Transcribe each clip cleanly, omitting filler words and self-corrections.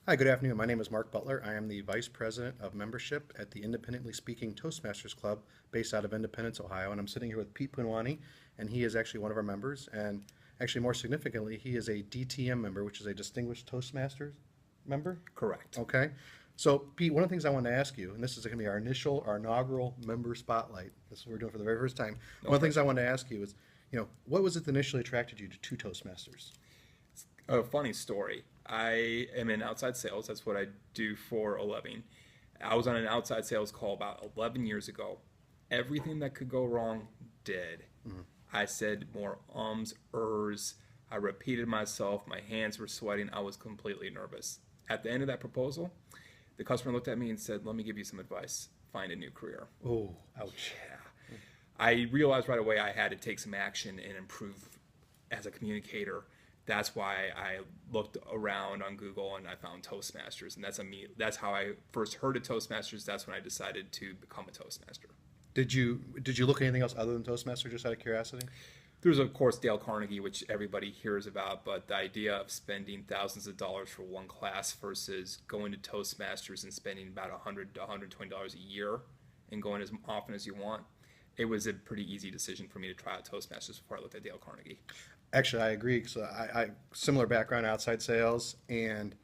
Hi, good afternoon. My name is Mark Butler. I am the Vice President of Membership at the Independently Speaking Toastmasters Club based out of Independence, Ohio. And I'm sitting here with Pete Punwani, and he is actually one of our members. And actually, more significantly, he is a DTM member, which is a Distinguished Toastmasters member. Correct. Okay. So, Pete, one of the things I want to ask you, and this is going to be our inaugural member spotlight. This is what we're doing for the very first time. No One of the things I pressure. want to ask you is, what was it that initially attracted you to Toastmasters? A funny story. I am in outside sales. That's what I do for a living. I was on an outside sales call about 11 years ago. Everything that could go wrong did. I said more ums, ers. I repeated myself. My hands were sweating. I was completely nervous. At the end of that proposal, the customer looked at me and said, "Let me give you some advice. Find a new career." Oh, ouch. Yeah. I realized right away I had to take some action and improve as a communicator. That's why I looked around on Google and I found Toastmasters, and that's how I first heard of Toastmasters. That's when I decided to become a Toastmaster. Did you look at anything else other than Toastmasters just out of curiosity? There's of course Dale Carnegie, which everybody hears about, but the idea of spending thousands of dollars for one class versus going to Toastmasters and spending about $100 to $120 a year and going as often as you want, it was a pretty easy decision for me to try out Toastmasters before I looked at Dale Carnegie. Actually, I agree. So I similar background outside sales, and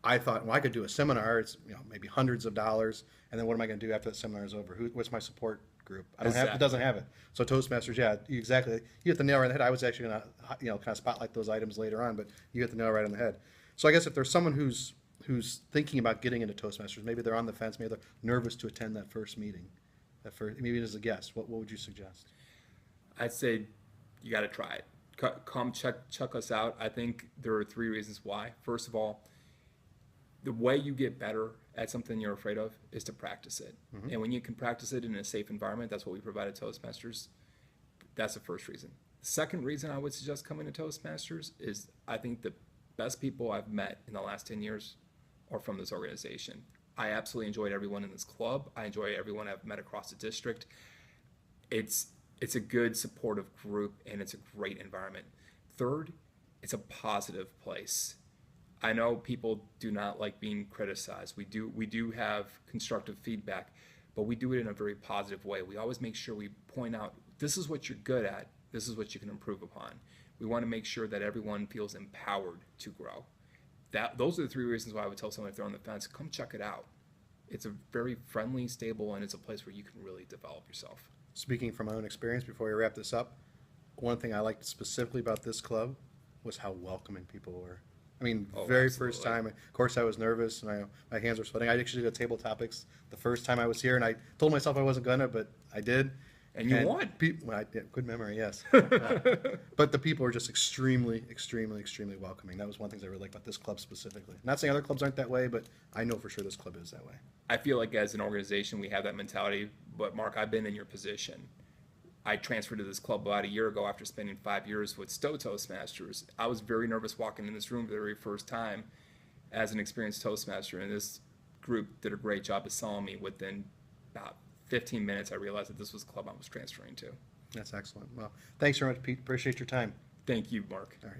I thought, well, I could do a seminar. It's maybe hundreds of dollars, and then what am I going to do after that seminar is over? What's my support group? I don't have it. Exactly. Doesn't have it. So Toastmasters, yeah, exactly. You hit the nail right on the head. I was actually going to kind of spotlight those items later on, but you hit the nail right on the head. So I guess if there's someone who's thinking about getting into Toastmasters, maybe they're on the fence, maybe they're nervous to attend that first meeting, maybe as a guest, what would you suggest? I'd say you got to try it. Come check us out. I think there are three reasons why. First of all, the way you get better at something you're afraid of is to practice it. And when you can practice it in a safe environment, that's what we provide at Toastmasters. That's the first reason. The second reason I would suggest coming to Toastmasters is I think the best people I've met in the last 10 years are from this organization. I absolutely enjoyed everyone in this club. I enjoy everyone I've met across the district. It's it's a good supportive group and it's a great environment. Third, it's a positive place. I know people do not like being criticized. We do have constructive feedback, but we do it in a very positive way. We always make sure we point out this is what you're good at, this is what you can improve upon. We want to make sure that everyone feels empowered to grow. Those are the three reasons why I would tell someone if they're on the fence, come check it out. It's a very friendly, stable, and it's a place where you can really develop yourself. Speaking from my own experience, before we wrap this up, one thing I liked specifically about this club was how welcoming people were. I mean, Oh, very first absolutely. time, of course, I was nervous and my hands were sweating. I actually did table topics the first time I was here, and I told myself I wasn't gonna, but I did. And you won. Well, I did. Good memory, yes. But the people were just extremely, extremely, extremely welcoming. That was one thing I really liked about this club specifically. Not saying other clubs aren't that way, but I know for sure this club is that way. I feel like as an organization we have that mentality, but Mark, I've been in your position. I transferred to this club about a year ago after spending 5 years with Stowe Toastmasters. I was very nervous walking in this room for the very first time as an experienced Toastmaster, and this group did a great job of selling me. Within about 15 minutes, I realized that this was the club I was transferring to. That's excellent. Well, thanks very much, Pete. Appreciate your time. Thank you, Mark. All right.